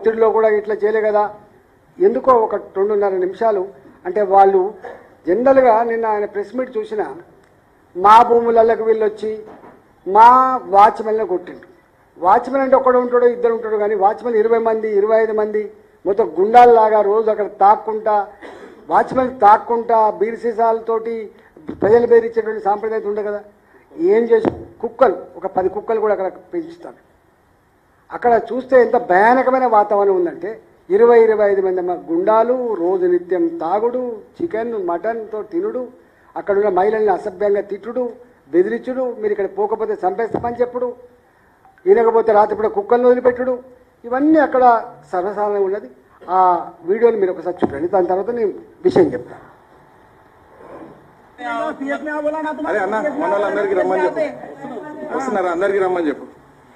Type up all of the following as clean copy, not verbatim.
ఒత్తిడిలో కూడా ఇట్లా చేయలే కదా ఎందుకో ఒక 2.5 నిమిషాలు అంటే వాళ్ళు జనరల్గా నిన్న ఆయన ప్రెస్ మీట్ చూసిన మా భూములకు వీళ్ళు వచ్చి మా వాచ్మెన్లను కొట్టిండు. వాచ్మెన్ అంటే ఒకడు ఉంటాడు ఇద్దరు ఉంటాడు కానీ వాచ్మెన్ 20 మంది 25 మంది మొత్తం గుండాల్లాగా రోజు అక్కడ తాక్కుంటా వాచ్మెన్ తాక్కుంటా బీర్ సీసాలతోటి ప్రజలు బెదిరించేటువంటి సాంప్రదాయం ఉండే కదా. ఏం చేసి కుక్కలు ఒక 10 కుక్కలు కూడా అక్కడ పెంచుతారు. అక్కడ చూస్తే ఎంత భయానకమైన వాతావరణం ఉందంటే 20-25 మంది గుండాలు రోజు నిత్యం తాగుడు చికెన్ మటన్తో తినుడు అక్కడున్న మహిళల్ని అసభ్యంగా తిట్టుడు బెదిరించుడు మీరు ఇక్కడ పోకపోతే చంపేస్తామని చెప్పుడు ఈనకపోతే రాత్రిపూట కుక్కలను వదిలిపెట్టుడు ఇవన్నీ అక్కడ సర్వసాధారణంగా ఉన్నది. ఆ వీడియోని మీరు ఒకసారి చూడండి. దాని తర్వాత నేను విషయం చెప్తాను. అందరికి రమ్మని చెప్పు వస్తున్నారు అందరికి రమ్మని చెప్పు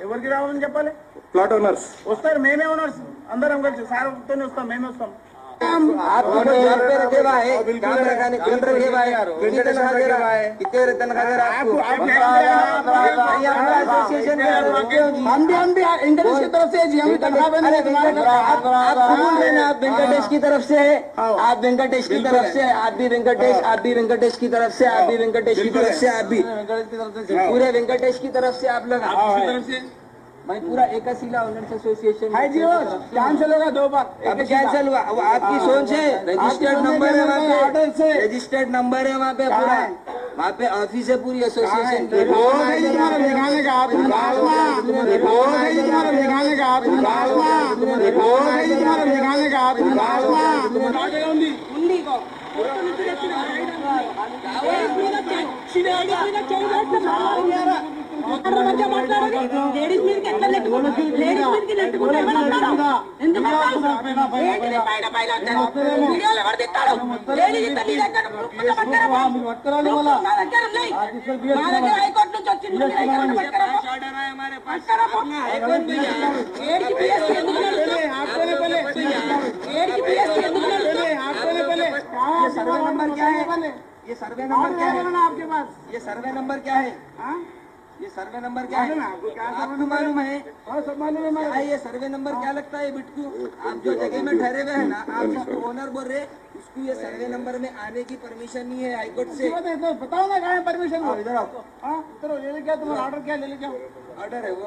ఎవరికి రావాలని చెప్పాలి ప్లాట్ ఓనర్స్ వస్తారు మేమే ఓనర్స్ అందరం కలిసి సార్తో వస్తాం మేమే వస్తాం वेंकटेश की तरफ से आप वेंकटेश की तरफ से आप भी वेंकटेश आप भी वेंकटेश की तरफ से आप भी वेंकटेश की तरफ से आप भी पूरे वेंकटेश की तरफ से आप लोग मैं पूरा एकशिला ओनर्स एसोसिएशन कैंसिल होगा 2 बार अब कैंसिल हुआ आपकी सोच है रजिस्टर्ड नंबर है वहाँ पे रजिस्टर्ड नंबर है वहाँ पे पूरा वहाँ पे ऑफिस है पूरी एसोसिएशन की లేడీస్ మీదకి ఎట్లా లేడీస్ మీదకి నెట్టుకుంటే వీడియోలు ఎవరు తిట్టాడు లేడీస్ హైకోర్టు నుంచి వచ్చింది सर्वे नंबर क्या है ये सर्वे नंबर क्या है आपके पास ये सर्वे नंबर क्या है ये सर्वे नंबर क्या है आपको मालूम है क्या ये सर्वे नंबर क्या लगता है बिट्टू आप जो जगह में ठहरे हुए हैं ना आप उसको ओनर बोल रहे उसको ये सर्वे नंबर में आने की परमिशन नहीं है हाईकोर्ट से बताओ ना कहाँ है परमिशन इधर आओ इधर ले लेके तुम्हारा ऑर्डर क्या ले लेके आओ ऑर्डर है वो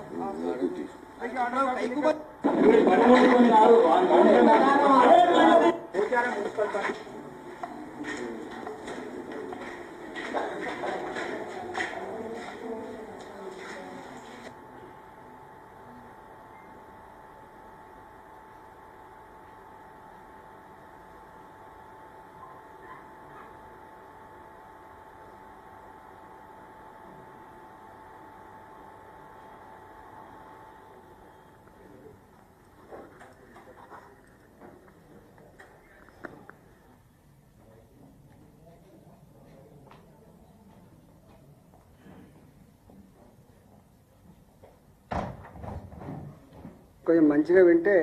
కొంచెం మంచిగా వింటే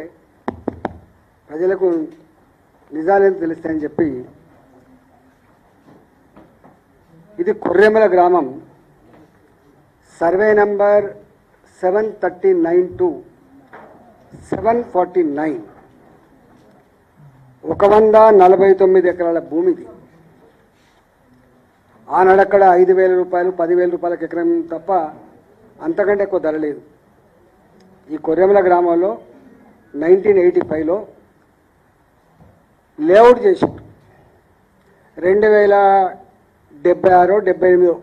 ప్రజలకు నిజాలేం తెలుస్తాయని చెప్పి ఇది కొర్రెమల గ్రామం సర్వే నంబర్ 739 to 749 149 ఎకరాల భూమిది. ఆనాడక్కడ 5,000 రూపాయలు 10,000 రూపాయలకు ఎకరం తప్ప అంతకంటే ఎక్కువ ధర లేదు. ఈ కొర్రెమల గ్రామంలో 1985లో లేఅవుట్ చేశారు. 2076-78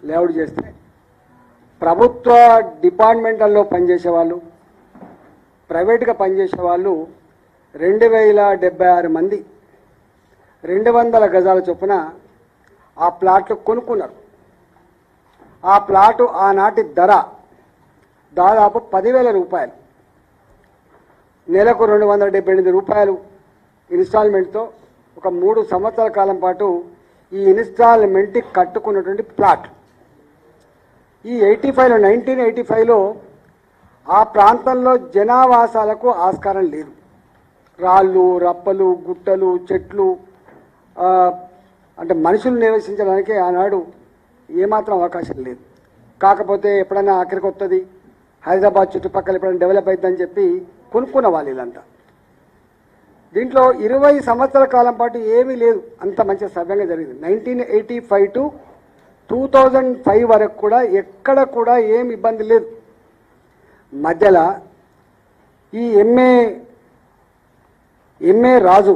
లేఅవుట్ చేస్తే ప్రభుత్వ డిపార్ట్మెంట్లలో పనిచేసే వాళ్ళు ప్రైవేట్గా పనిచేసే వాళ్ళు 2076 మంది 200 గజాల చొప్పున ఆ ప్లాట్లు కొనుక్కున్నారు. ఆ ప్లాటు ఆనాటి ధర దాదాపు 10,000 రూపాయలు, నెలకు 278 రూపాయలు ఇన్స్టాల్మెంట్తో ఒక 3 సంవత్సరాల కాలం పాటు ఈ ఇన్స్టాల్మెంట్కి కట్టుకున్నటువంటి ప్లాట్. ఈ 1985లో ఆ ప్రాంతంలో జనావాసాలకు ఆస్కారం లేదు. రాళ్ళు రప్పలు గుట్టలు చెట్లు అంటే మనుషులు నివసించడానికి ఆనాడు ఏమాత్రం అవకాశం లేదు. కాకపోతే ఎప్పుడైనా ఆఖరికి వస్తుంది హైదరాబాద్ చుట్టుపక్కల ఎప్పుడైనా డెవలప్ అవుతుందని చెప్పి కొనుక్కున్న వాళ్ళు వీళ్ళంతా. దీంట్లో 20 సంవత్సరాల కాలం పాటు ఏమీ లేదు, అంత మంచి సవ్యంగా జరిగింది. 1985 టు 2005 వరకు కూడా ఎక్కడ కూడా ఏం ఇబ్బంది లేదు. మధ్యలో ఈ ఎంఏ రాజు,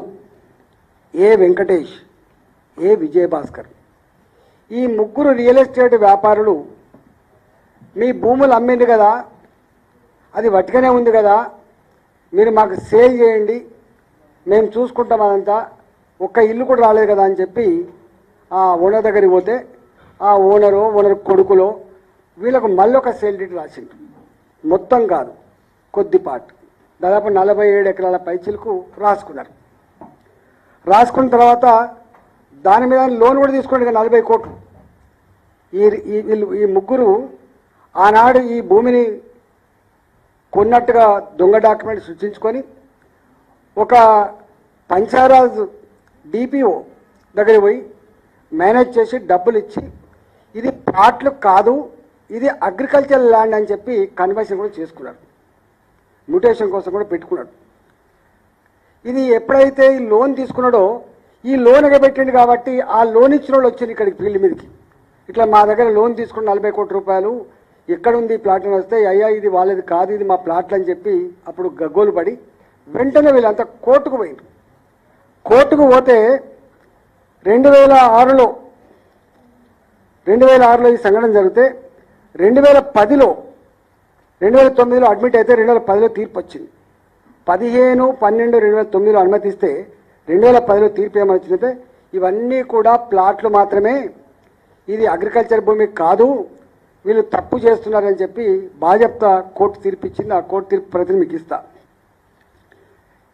ఏ వెంకటేష్, ఏ విజయభాస్కర్, ఈ ముగ్గురు రియల్ ఎస్టేట్ వ్యాపారులు మీ భూములు అమ్మింది కదా, అది వట్టిగానే ఉంది కదా, మీరు మాకు సేల్ చేయండి, మేము చూసుకుంటాం అదంతా, ఒక్క ఇల్లు కూడా రాలేదు కదా అని చెప్పి ఆ ఓనర్ దగ్గరికి పోతే ఆ ఓనర్ కొడుకులో వీళ్ళకు మళ్ళీ ఒక సేల్ డీడ్ రాసిండు. మొత్తం కాదు, కొద్దిపాటు, దాదాపు 47 ఎకరాల పైచిలకు రాసుకున్నారు. రాసుకున్న తర్వాత దాని మీద లోన్ కూడా తీసుకోండి, 40 కోట్లు. ఈ ముగ్గురు ఆనాడు ఈ భూమిని కొన్నట్టుగా దొంగ డాక్యుమెంట్ సృష్టించుకొని ఒక పంచారాజ్ డిపిఓ దగ్గర పోయి మేనేజ్ చేసి డబ్బులు ఇచ్చి ఇది ప్లాట్లు కాదు, ఇది అగ్రికల్చర్ ల్యాండ్ అని చెప్పి కన్వర్షన్ కూడా చేసుకున్నాడు. మ్యూటేషన్ కోసం కూడా పెట్టుకున్నాడు. ఇది ఎప్పుడైతే ఈ లోన్ తీసుకున్నాడో ఈ లోన్ ఎగబెట్టిండు కాబట్టి ఆ లోన్ ఇచ్చిన వాళ్ళు వచ్చింది ఇక్కడికి ఫీల్డ్ మీదకి. ఇట్లా మా దగ్గర లోన్ తీసుకుని 40 కోట్ల రూపాయలు ఎక్కడుంది ప్లాట్ అని వస్తే, అయ్యా ఇది వాళ్ళది కాదు, ఇది మా ప్లాట్లు అని చెప్పి అప్పుడు గగ్గోలు పడి వెంటనే వీళ్ళంతా కోర్టుకు పోయింది. కోర్టుకు పోతే 2006లో ఈ సంఘటన జరిగితే 2010లో 2009లో అడ్మిట్ అయితే 2010లో తీర్పు వచ్చింది. 15/12/2009లో అనుమతిస్తే 2010లో తీర్పు ఏమని వచ్చిందంటే ఇవన్నీ కూడా ప్లాట్లు మాత్రమే, ఇది అగ్రికల్చర్ భూమి కాదు, వీళ్ళు తప్పు చేస్తున్నారని చెప్పి బాజప్తా కోర్టు తీర్పు ఇచ్చింది. ఆ కోర్టు తీర్పు ప్రతిని మీకు ఇస్తా.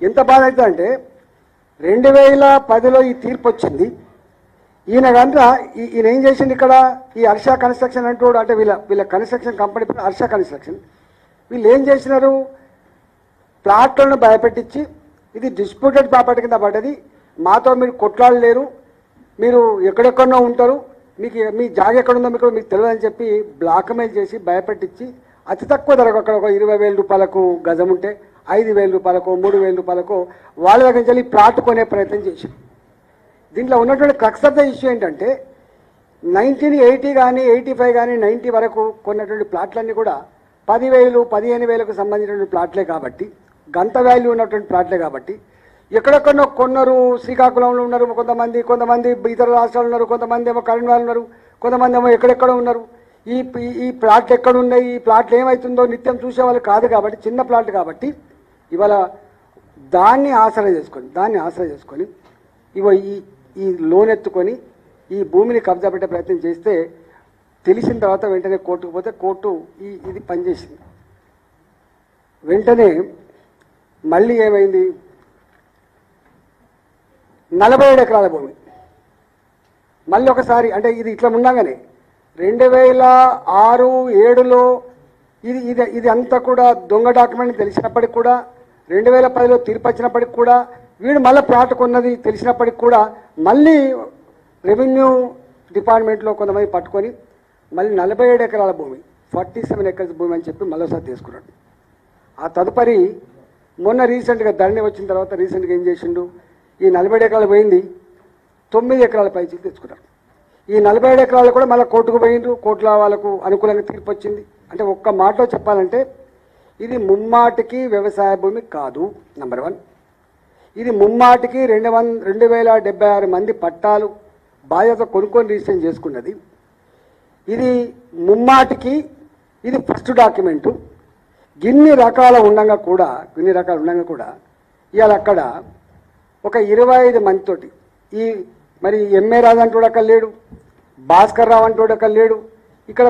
ఎంత బాధ అవుతుంది అంటే 2010లో ఈ తీర్పు వచ్చింది. ఈయన కనుక ఈయన ఏం చేసింది ఇక్కడ, ఈ హర్ష కన్స్ట్రక్షన్ అంటూ అంటే వీళ్ళ కన్స్ట్రక్షన్ కంపెనీ హర్ష కన్స్ట్రక్షన్, వీళ్ళు ఏం చేసినారు, ప్లాట్లను భయపెట్టించి ఇది డిస్ప్యూటెడ్ ప్రాపర్టీ కింద పడ్డది, మాతో మీరు కొట్లాడలేరు, మీరు ఎక్కడెక్కడో ఉంటారు, మీకు మీ జాగ ఎక్కడుందో మీకు తెలియదని చెప్పి బ్లాక్మెయిల్ చేసి భయపెట్టించి అతి తక్కువ ధరకు అక్కడ ఒక 20,000 రూపాయలకు గజం ఉంటే 5,000 రూపాయలకు 3,000 రూపాయలకు వాళ్ళ దగ్గర నుంచి వెళ్ళి ప్లాట్ కొనే ప్రయత్నం చేశారు. దీంట్లో ఉన్నటువంటి క్రక్స్ ఆఫ్ ద ఇష్యూ ఏంటంటే 1980 కానీ 85 కానీ 90 వరకు కొన్నటువంటి ప్లాట్లన్నీ కూడా 10,000 15,000కు సంబంధించినటువంటి ప్లాట్లే కాబట్టి, గంత వాల్యూ ఉన్నటువంటి ప్లాట్లే కాబట్టి ఎక్కడెక్కడో కొన్నారు. శ్రీకాకుళంలో ఉన్నారు కొంతమంది ఇతర రాష్ట్రాలు ఉన్నారు, కొంతమంది ఏమో కరీంనగర్ ఉన్నారు, కొంతమంది ఏమో ఎక్కడెక్కడో ఉన్నారు. ఈ ప్లాట్లు ఎక్కడున్నాయి, ఈ ప్లాట్లు ఏమవుతుందో నిత్యం చూసేవాళ్ళు కాదు కాబట్టి, చిన్న ప్లాట్ కాబట్టి ఇవాళ దాన్ని ఆసరా చేసుకొని ఇవో ఈ లోన్ ఎత్తుకొని ఈ భూమిని కబ్జా పెట్టే ప్రయత్నం చేస్తే తెలిసిన తర్వాత వెంటనే కోర్టుకు పోతే కోర్టు ఇది పనిచేసింది. వెంటనే మళ్ళీ ఏమైంది, 47 ఎకరాల భూమి మళ్ళీ ఒకసారి, అంటే ఇది ఇట్లా ఉండగానే 2006-07లో ఇది అంతా కూడా దొంగ డాక్యుమెంట్ తెలిసినప్పటికి కూడా, 2010లో తీర్పు వచ్చినప్పటికి కూడా, వీడు మళ్ళీ ప్లాట్ కొన్నది తెలిసినప్పటికి కూడా మళ్ళీ రెవెన్యూ డిపార్ట్మెంట్లో కొంతమంది పట్టుకొని మళ్ళీ 47 ఎకరాల భూమి 47 ఎకర్స్ భూమి అని చెప్పి మళ్ళీసారి తీసుకున్నాడు. ఆ తదుపరి మొన్న రీసెంట్గా ధరణి వచ్చిన తర్వాత రీసెంట్గా ఏం చేసిండు, ఈ 47 ఎకరాలు పోయింది 9 ఎకరాల పైచి తెచ్చుకున్నారు. ఈ 47 ఎకరాలు కూడా మళ్ళీ కోర్టుకు పోయిండ్రు, కోర్టులో వాళ్ళకు అనుకూలంగా తీర్పు వచ్చింది. అంటే ఒక్క మాటలో చెప్పాలంటే ఇది ముమ్మాటికి వ్యవసాయ భూమి కాదు. నెంబర్ 1, ఇది ముమ్మాటికి 2,076 మంది పట్టాలు బాధ్యత కొనుక్కొని రిజిస్ట్రేషన్ చేసుకున్నది. ఇది ముమ్మాటికి ఇది ఫస్ట్ డాక్యుమెంటు. ఇన్ని రకాలు ఉండగా కూడా ఇవాళ అక్కడ ఒక 25 మందితోటి ఈ మరి ఎంఏ రాజు అంటూ అక్కడ లేడు, భాస్కర్ రావు అంటూ అక్కడ లేడు. ఇక్కడ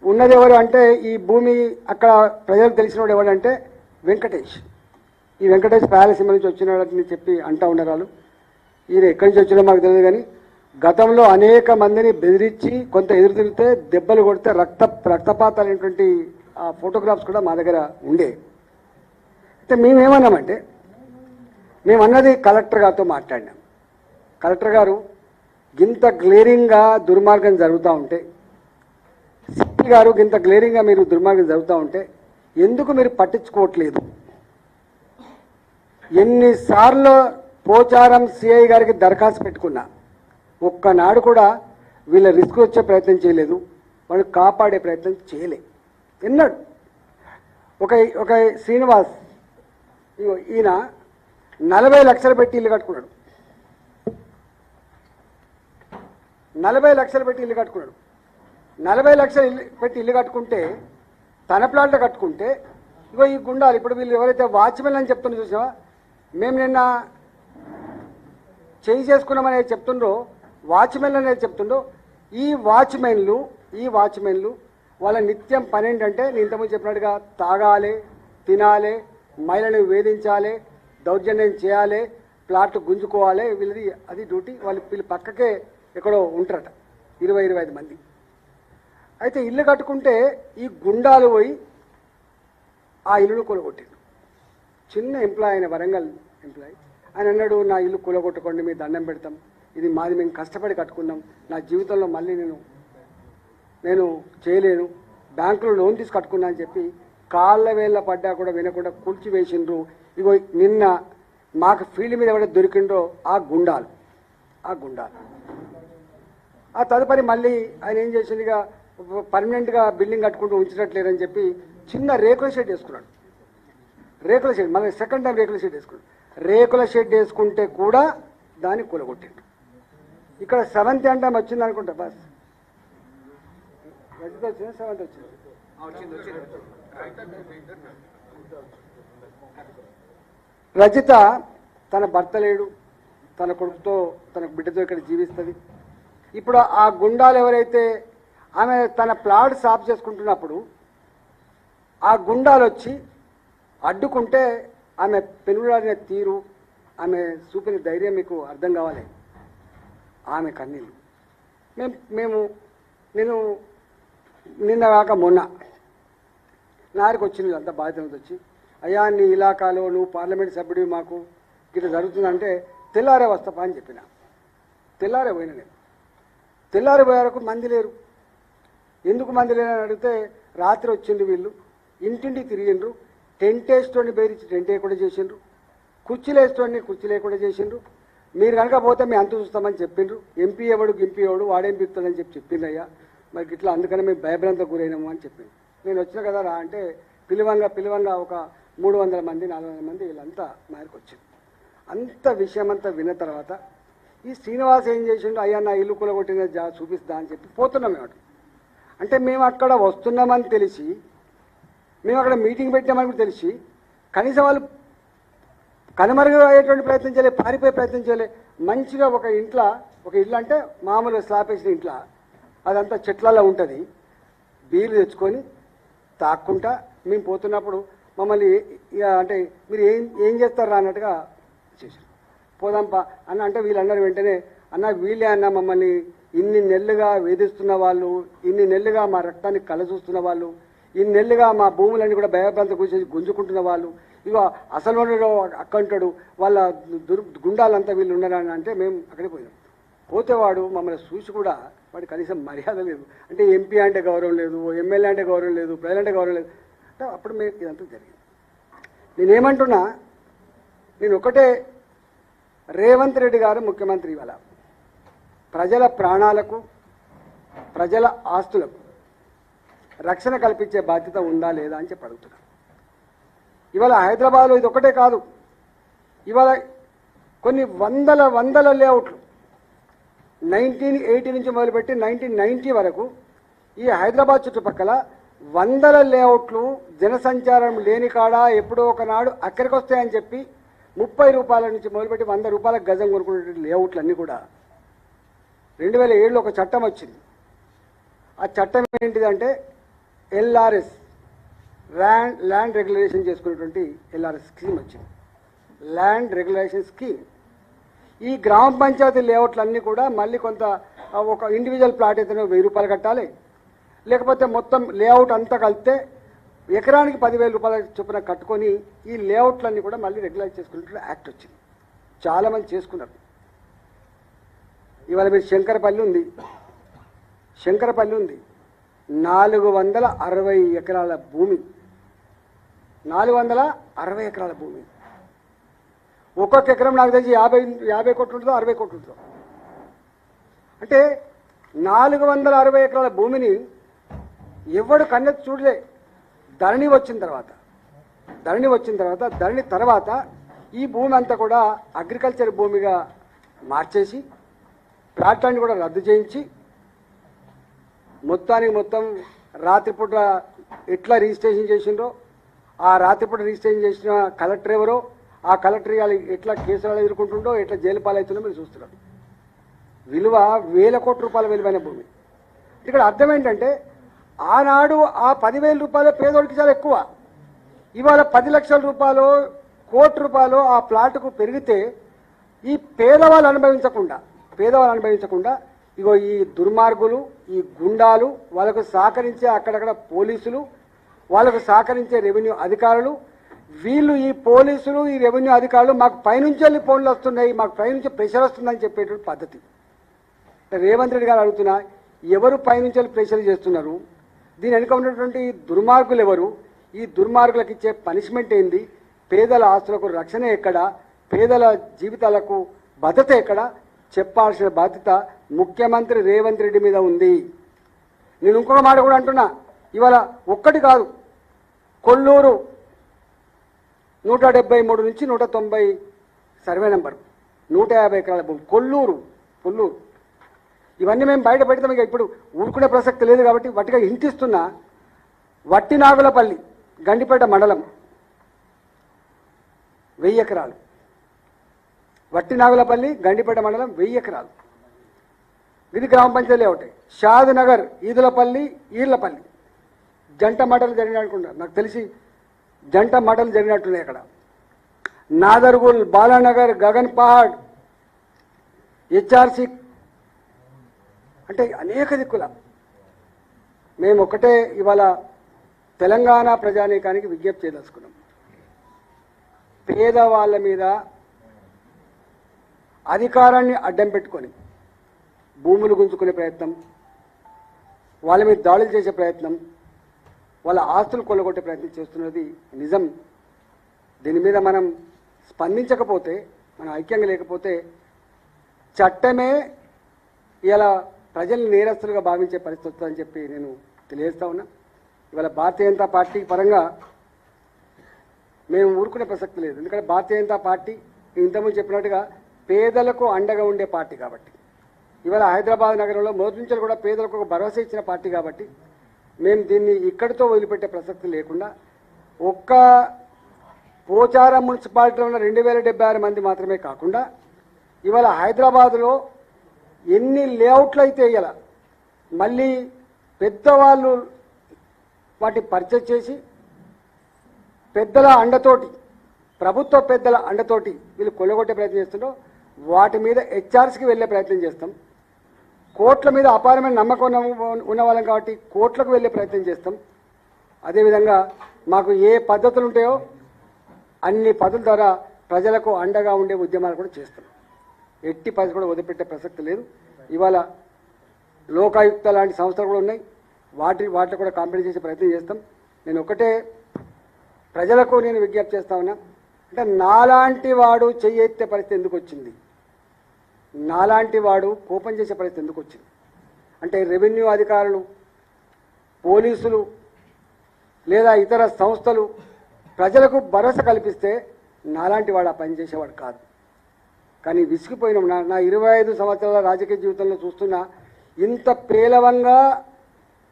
ఉన్నది ఎవరు అంటే ఈ భూమి అక్కడ ప్రజలకు తెలిసినవాడు ఎవరంటే వెంకటేష్. ఈ వెంకటేష్ రాయలసీమ నుంచి వచ్చినాడని చెప్పి అంటూ ఉన్నారు వాళ్ళు. ఈయన ఎక్కడి నుంచి వచ్చినా మాకు తెలియదు, కానీ గతంలో అనేక మందిని బెదిరించి కొంత ఎదురు తిరిగితే దెబ్బలు కొడితే రక్తపాతాలైనటువంటి ఆ ఫోటోగ్రాఫ్స్ కూడా మా దగ్గర ఉండే. అయితే మేమేమన్నామంటే, మేమన్నది కలెక్టర్ గారితో మాట్లాడినాం. కలెక్టర్ గారు గింత గ్లేరింగ్గా దుర్మార్గం జరుగుతూ ఉంటే, సిపి గారు గింత గ్లేరింగ్గా మీరు దుర్మార్గం జరుగుతూ ఉంటే ఎందుకు మీరు పట్టించుకోవట్లేదు, ఎన్నిసార్లు పోచారం సిఐ గారికి దరఖాస్తు పెట్టుకున్నా ఒక్కనాడు కూడా వీళ్ళ రిస్క్ వచ్చే ప్రయత్నం చేయలేదు, వాళ్ళు కాపాడే ప్రయత్నం చేయలే. ఎన్నాడు ఒక ఒక శ్రీనివాస్ ఈయన 40 లక్షలు పెట్టి ఇల్లు కట్టుకున్నాడు. 40 లక్షలు పెట్టి ఇల్లు కట్టుకున్నాడు. 40 లక్షలు పెట్టి ఇల్లు కట్టుకుంటే తన ప్లాట్లో కట్టుకుంటే ఇగో ఈ గుండాలు ఇప్పుడు వీళ్ళు ఎవరైతే వాచ్మెన్ అని చెప్తున్నా చూసావా, మేము నిన్న చేయి చేసుకున్నామనేది చెప్తుండ్రో, వాచ్మెన్ అనేది చెప్తుండ్రో, ఈ వాచ్మెన్లు వాళ్ళ నిత్యం పని ఏంటంటే నేను ఇంతకుముందు చెప్పినట్టుగా తాగాలి, తినాలి, మహిళను వేధించాలి, దౌర్జన్యం చేయాలి, ప్లాట్ గుంజుకోవాలి, వీళ్ళది అది డ్యూటీ. వీళ్ళు పక్కకే ఎక్కడో ఉంటారట 20-25 మంది. అయితే ఇల్లు కట్టుకుంటే ఈ గుండాలు పోయి ఆ ఇల్లును కూలగొట్టిండు. చిన్న ఎంప్లాయ్ అయిన వరంగల్ ఎంప్లాయ్ ఆయన అన్నాడు, నా ఇల్లు కూలగొట్టుకోండి, మీ దండం పెడతాం, ఇది మాది, మేము కష్టపడి కట్టుకున్నాం, నా జీవితంలో మళ్ళీ నేను చేయలేను, బ్యాంకులో లోన్ తీసి కట్టుకున్నా అని చెప్పి కాళ్ళ వేళ్ళ పడ్డా కూడా వినకుండా కూల్చివేసిండ్రు. ఇగో నిన్న మాకు ఫీల్డ్ మీద ఎవరైతే దొరికిండ్రో ఆ గుండాలు. ఆ తదుపరి మళ్ళీ ఆయన ఏం చేసిందిగా పర్మనెంట్గా బిల్డింగ్ కట్టుకుంటూ ఉంచినట్లేరని చెప్పి చిన్న రేకుల షెడ్ వేసుకున్నాడు. రేకుల షెడ్ మళ్ళీ సెకండ్ టైం రేకుల షెడ్ వేసుకున్నాడు. రేకుల షెడ్ వేసుకుంటే కూడా దాన్ని కూలగొట్టిండు. ఇక్కడ 7th టైం వచ్చింది అనుకుంటా, బస్ రజిత వచ్చింది, 7th వచ్చింది. రజిత తన భర్త లేడు, తన కొడుకుతో తన బిడ్డతో ఇక్కడ జీవిస్తుంది. ఇప్పుడు ఆ గుండాలు ఎవరైతే ఆమె తన ప్లాట్ సాఫ్ చేసుకుంటున్నప్పుడు ఆ గుండాలు వచ్చి అడ్డుకుంటే ఆమె పెనులాడిన తీరు, ఆమె చూపిన ధైర్యం మీకు అర్థం కావాలి. ఆమె కన్నీళ్ళు నేను నిన్న కాక మొన్న నారికి వచ్చింది అంతా బాధ్యతలు వచ్చి, అయ్యా నీ ఇలాకాలో నువ్వు పార్లమెంట్ సభ్యుడివి, మాకు ఇట్లా జరుగుతుందంటే తెల్లారే వస్తాపా అని చెప్పిన. తెల్లారే పోయినా నేను. తెల్లారి పోయారకు మంది లేరు. ఎందుకు మంది లేరని అడిగితే రాత్రి వచ్చిండ్రు వీళ్ళు, ఇంటింటికి తిరిగిండ్రు, టెంట్ వేసుకొని బెదిరించి టెంట్ వేయకుండా చేసిండ్రు, కుర్చీలు వేసుకొని కుర్చీ లేకుండా చేసిండ్రు. మీరు కనుక పోతే మీ అంత చూస్తామని చెప్పిండ్రు. ఎంపీ ఎవడు వాడేం పిలుస్తాడని చెప్పిండ్రయ్యా, మరి ఇట్లా అందుకని మేము భయభ్రాంతకు గురైనాము అని చెప్పింది. నేను వచ్చిన కదా రా అంటే పిలువంగా ఒక 300 మంది 400 మంది వీళ్ళంతా మేరకు వచ్చింది. అంత విషయం అంతా విన్న తర్వాత ఈ శ్రీనివాస్ ఏం చేసిండు, అయ్యా నా ఇల్లు కూలగొట్టిన చూపిస్తా అని చెప్పి పోతున్నాం. మేము అంటే మేము అక్కడ వస్తున్నామని తెలిసి, మేము అక్కడ మీటింగ్ పెట్టామని కూడా తెలిసి కనీసం వాళ్ళు కనుమరుగు అయ్యేటువంటి ప్రయత్నం చేయలే, పారిపోయే ప్రయత్నం చేయలే. మంచిగా ఒక ఇల్లు అంటే మామూలుగా స్లాబ్ వేసిన ఇంట్లో అదంతా చెట్లలో ఉంటుంది, బీర్లు తెచ్చుకొని తాక్కుంటా మేము పోతున్నప్పుడు మమ్మల్ని అంటే మీరు ఏం చేస్తారా అన్నట్టుగా చేశారు. పోదాంపా అన్న అంటే వీళ్ళు అన్నారు వెంటనే, అన్న వీళ్ళే అన్న మమ్మల్ని ఇన్ని నెలలుగా వేధిస్తున్న వాళ్ళు, ఇన్ని నెలలుగా మా రక్తాన్ని కలచూస్తున్న వాళ్ళు, ఇన్ని నెలలుగా మా భూములన్నీ కూడా భయభ్రాంత కూర్చొని గుంజుకుంటున్న వాళ్ళు, ఇగో అసలు అక్కంటాడు వాళ్ళ గుండాలంతా వీళ్ళు ఉన్నారని అంటే మేము అక్కడికి పోయినాం. పోతే వాడు మమ్మల్ని చూసి కూడా వాడి కనీసం మర్యాద లేదు. అంటే ఎంపీ అంటే గౌరవం లేదు, ఎమ్మెల్యే అంటే గౌరవం లేదు, ప్రజలంటే గౌరవం లేదు. అంటే అప్పుడు మేము ఇదంతా జరిగింది. నేనేమంటున్నా, నేను ఒకటే, రేవంత్ రెడ్డి గారు ముఖ్యమంత్రి ఇవాళ ప్రజల ప్రాణాలకు ప్రజల ఆస్తులకు రక్షణ కల్పించే బాధ్యత ఉందా లేదా అని చెప్పి అడుగుతున్నా. ఇవాళ హైదరాబాద్లో ఇది ఒకటే కాదు, ఇవాళ కొన్ని వందల లేఅవుట్లు 1980 నుంచి మొదలుపెట్టి 1990 వరకు ఈ హైదరాబాద్ చుట్టుపక్కల వందల లేఅవుట్లు జనసంచారం లేని కాడ ఎప్పుడో ఒకనాడు అక్కడికి వస్తాయని చెప్పి 30 రూపాయల నుంచి మొదలుపెట్టి 100 రూపాయల గజం కొనుక్కునే లేఅవుట్లు అన్నీ కూడా 2007లో ఒక చట్టం వచ్చింది. ఆ చట్టం ఏంటిదంటే LRS, ల్యాండ్ రెగ్యులేషన్ చేసుకునేటువంటి LRS స్కీమ్ వచ్చింది, ల్యాండ్ రెగ్యులేషన్ స్కీమ్. ఈ గ్రామ పంచాయతీ లేఅవుట్లన్నీ కూడా మళ్ళీ కొంత ఒక ఇండివిజువల్ ప్లాట్ అయితే 1000 రూపాయలు కట్టాలి, లేకపోతే మొత్తం లేఅవుట్ అంతా కలిపితే ఎకరానికి 10,000 రూపాయల చొప్పున కట్టుకొని ఈ లేఅవుట్లన్నీ కూడా మళ్ళీ రెగ్యులైజ్ చేసుకునే యాక్ట్ వచ్చింది. చాలామంది చేసుకున్నారు. ఇవాళ మీరు శంకరపల్లి ఉంది, 460 ఎకరాల భూమి, 460 ఎకరాల భూమి. ఒక్కొక్క ఎకరం నాకు తెలిసి 50 కోట్లు ఉంటుందో 60 కోట్లు ఉంటుందో. అంటే 460 ఎకరాల భూమిని ఎవడు కన్నెత్తి చూడలే. ధరణి వచ్చిన తర్వాత ఈ భూమి అంతా కూడా అగ్రికల్చర్ భూమిగా మార్చేసి ప్లాట్లన్నీ కూడా రద్దు చేయించి మొత్తం రాత్రిపూట ఎట్లా రిజిస్ట్రేషన్ చేసిండ్రో ఆ రాత్రిపూట రిజిస్ట్రేషన్ చేసిన కలెక్టర్ ఎవరో ఆ కలెక్టర్ ఎట్లా కేసులు ఎదుర్కొంటుండో ఎట్లా జైలు పాలవుతుందో మీరు చూస్తున్నారు. విలువ 1000 కోట్ల రూపాయల విలువైన భూమి. ఇక్కడ అర్థం ఏంటంటే ఆనాడు ఆ 10,000 రూపాయలు పేదోడికి చాలా ఎక్కువ. ఇవాళ 10 లక్షల రూపాయలు 1 కోటి రూపాయలు ఆ ప్లాట్కు పెరిగితే ఈ పేదవాళ్ళు అనుభవించకుండా ఇగో ఈ దుర్మార్గులు, ఈ గుండాలు, వాళ్ళకు సహకరించే అక్కడక్కడ పోలీసులు, వాళ్ళకు సహకరించే రెవెన్యూ అధికారులు, వీళ్ళు ఈ పోలీసులు ఈ రెవెన్యూ అధికారులు మాకు పైనుంచి వెళ్ళి ఫోన్లు వస్తున్నాయి, మాకు పైనుంచి ప్రెషర్ వస్తుందని చెప్పేటువంటి పద్ధతి. రేవంత్ రెడ్డి గారు అడుగుతున్నా, ఎవరు పైనుంచి వెళ్ళి ప్రెషర్ చేస్తున్నారు? దీని వెనుక ఉన్నటువంటి దుర్మార్గులు ఎవరు? ఈ దుర్మార్గులకు ఇచ్చే పనిష్మెంట్ ఏంది? పేదల ఆస్తులకు రక్షణ ఎక్కడ? పేదల జీవితాలకు భద్రత ఎక్కడ? చెప్పాల్సిన బాధ్యత ముఖ్యమంత్రి రేవంత్ రెడ్డి మీద ఉంది. నేను ఇంకొక మాట కూడా అంటున్నా, ఇవాళ ఒక్కటి కాదు, కొల్లూరు 173 నుంచి 190 సర్వే నెంబర్ 150 ఎకరాల భూమి, కొల్లూరు ఇవన్నీ మేము బయట పెడతాం. ఇక ఇప్పుడు ఊరుకునే ప్రసక్తి లేదు కాబట్టి వాటిగా హింటిస్తున్నా. వట్టినాగులపల్లి గండిపేట మండలం 1000 ఎకరాలు. వట్టినాగులపల్లి గండిపేట మండలం 1000 ఎకరాలు. ఇది గ్రామ పంచాయతీ ఒకటి. షాద్ నగర్ ఈర్లపల్లి జంట మటలు జరిగినట్టున్నారు. నాకు తెలిసి జంట మటలు జరిగినట్టున్నాయి అక్కడ. నాదర్గుల్, బాలానగర్, గగన్ పహాడ్, హెచ్ఆర్సి, అంటే అనేక దిక్కుల. మేము ఒకటే ఇవాళ తెలంగాణ ప్రజానీకానికి విజ్ఞప్తి చేయదలుచుకున్నాం. పేదవాళ్ళ మీద అధికారాన్ని అడ్డం పెట్టుకొని భూములు గుంజుకునే ప్రయత్నం, వాళ్ళ మీద దాడులు చేసే ప్రయత్నం, వాళ్ళ ఆస్తులు కొల్లగొట్టే ప్రయత్నం చేస్తున్నది నిజం. దీని మీద మనం స్పందించకపోతే, మనం ఐక్యంగా లేకపోతే చట్టమే ఇలా ప్రజల్ని నేరస్తులుగా భావించే పరిస్థితి వస్తుందని చెప్పి నేను తెలియజేస్తా ఉన్నా. ఇవాళ భారతీయ జనతా పార్టీ పరంగా మేము ఊరుకునే ప్రసక్తి లేదు. ఎందుకంటే భారతీయ జనతా పార్టీ ఇంతకుముందు చెప్పినట్టుగా పేదలకు అండగా ఉండే పార్టీ కాబట్టి, ఇవాళ హైదరాబాద్ నగరంలో మొదటి నుంచి కూడా పేదలకు ఒక భరోసా ఇచ్చిన పార్టీ కాబట్టి మేము దీన్ని ఇక్కడితో వదిలిపెట్టే ప్రసక్తి లేకుండా, ఒక్క పోచారం మున్సిపాలిటీలో ఉన్న 2076 మంది మాత్రమే కాకుండా ఇవాళ హైదరాబాదులో ఎన్ని లేఅవుట్లు అయితే ఇవాళ మళ్ళీ పెద్దవాళ్ళు వాటి పర్చేజ్ చేసి పెద్దల అండతోటి, ప్రభుత్వ పెద్దల అండతోటి వీళ్ళు కొల్లగొట్టే ప్రయత్నం చేస్తుండో వాటి మీద హెచ్ఆర్సీకి వెళ్ళే ప్రయత్నం చేస్తాం. కోట్ల మీద అపారమైన నమ్మకం ఉన్న వాళ్ళం కాబట్టి కోట్లకు వెళ్ళే ప్రయత్నం చేస్తాం. అదేవిధంగా మాకు ఏ పద్ధతులు ఉంటాయో అన్ని పద్ధతుల ద్వారా ప్రజలకు అండగా ఉండే ఉద్యమాలు కూడా చేస్తాం. ఎట్టి పరిస్థితి కూడా వదిలిపెట్టే ప్రసక్తి లేదు. ఇవాళ లోకాయుక్త లాంటి సంస్థలు కూడా ఉన్నాయి, వాటిని కూడా కాంపెన్సేట్ చేసే ప్రయత్నం చేస్తాం. నేను ఒకటే ప్రజలకు నేను విజ్ఞప్తి చేస్తా ఉన్నా, అంటే నాలాంటి వాడు చెయ్యెత్తే పరిస్థితి ఎందుకు వచ్చింది, నాలాంటి వాడు కోపం చేసే పరిస్థితి ఎందుకు వచ్చింది అంటే రెవెన్యూ అధికారులు, పోలీసులు లేదా ఇతర సంస్థలు ప్రజలకు భరోసా కల్పిస్తే నాలాంటి వాడు ఆ పని చేసేవాడు కాదు. కానీ విసిగిపోయినాం. నా 25 సంవత్సరాల రాజకీయ జీవితంలో చూస్తున్నా ఇంత పేలవంగా,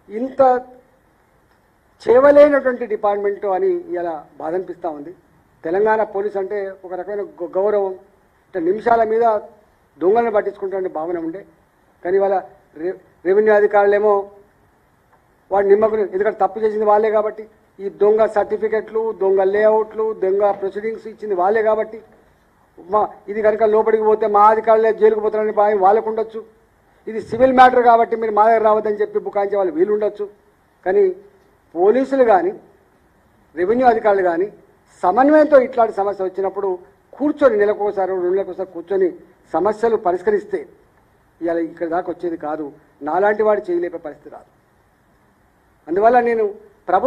ఇంత చేయలేనటువంటి డిపార్ట్మెంటు అని ఇలా బాధ అనిపిస్తూ ఉంది. తెలంగాణ పోలీస్ అంటే ఒక రకమైన గౌరవం, అంటే నిమిషాల మీద దొంగలను పట్టించుకుంటున్న భావన ఉండే. కానీ ఇవాళ రెవెన్యూ అధికారులేమో వాడు నిమ్మకుని, ఎందుకంటే తప్పు చేసింది వాళ్ళే కాబట్టి, ఈ దొంగ సర్టిఫికెట్లు, దొంగ లేఅవుట్లు, దొంగ ప్రొసీడింగ్స్ ఇచ్చింది వాళ్ళే కాబట్టి, ఇది కనుక లోపలికి పోతే మా అధికారులే జైలుకు పోతారని భావం వాళ్ళకు ఉండొచ్చు. ఇది సివిల్ మ్యాటర్ కాబట్టి మీరు మా దగ్గర రావద్దని చెప్పి బుకాయించే వాళ్ళు వీలు ఉండొచ్చు. కానీ పోలీసులు కానీ రెవెన్యూ అధికారులు కానీ సమన్వయంతో ఇట్లాంటి సమస్య వచ్చినప్పుడు కూర్చొని నెలకోసారి 2 నెలలకోసారి కూర్చొని సమస్యలు పరిష్కరిస్తే ఇవాళ ఇక్కడ దాకా వచ్చేది కాదు. నాలాంటి వాడు చేయలేపే పరిస్థితి రాదు. అందువల్ల నేను ప్రభుత్వం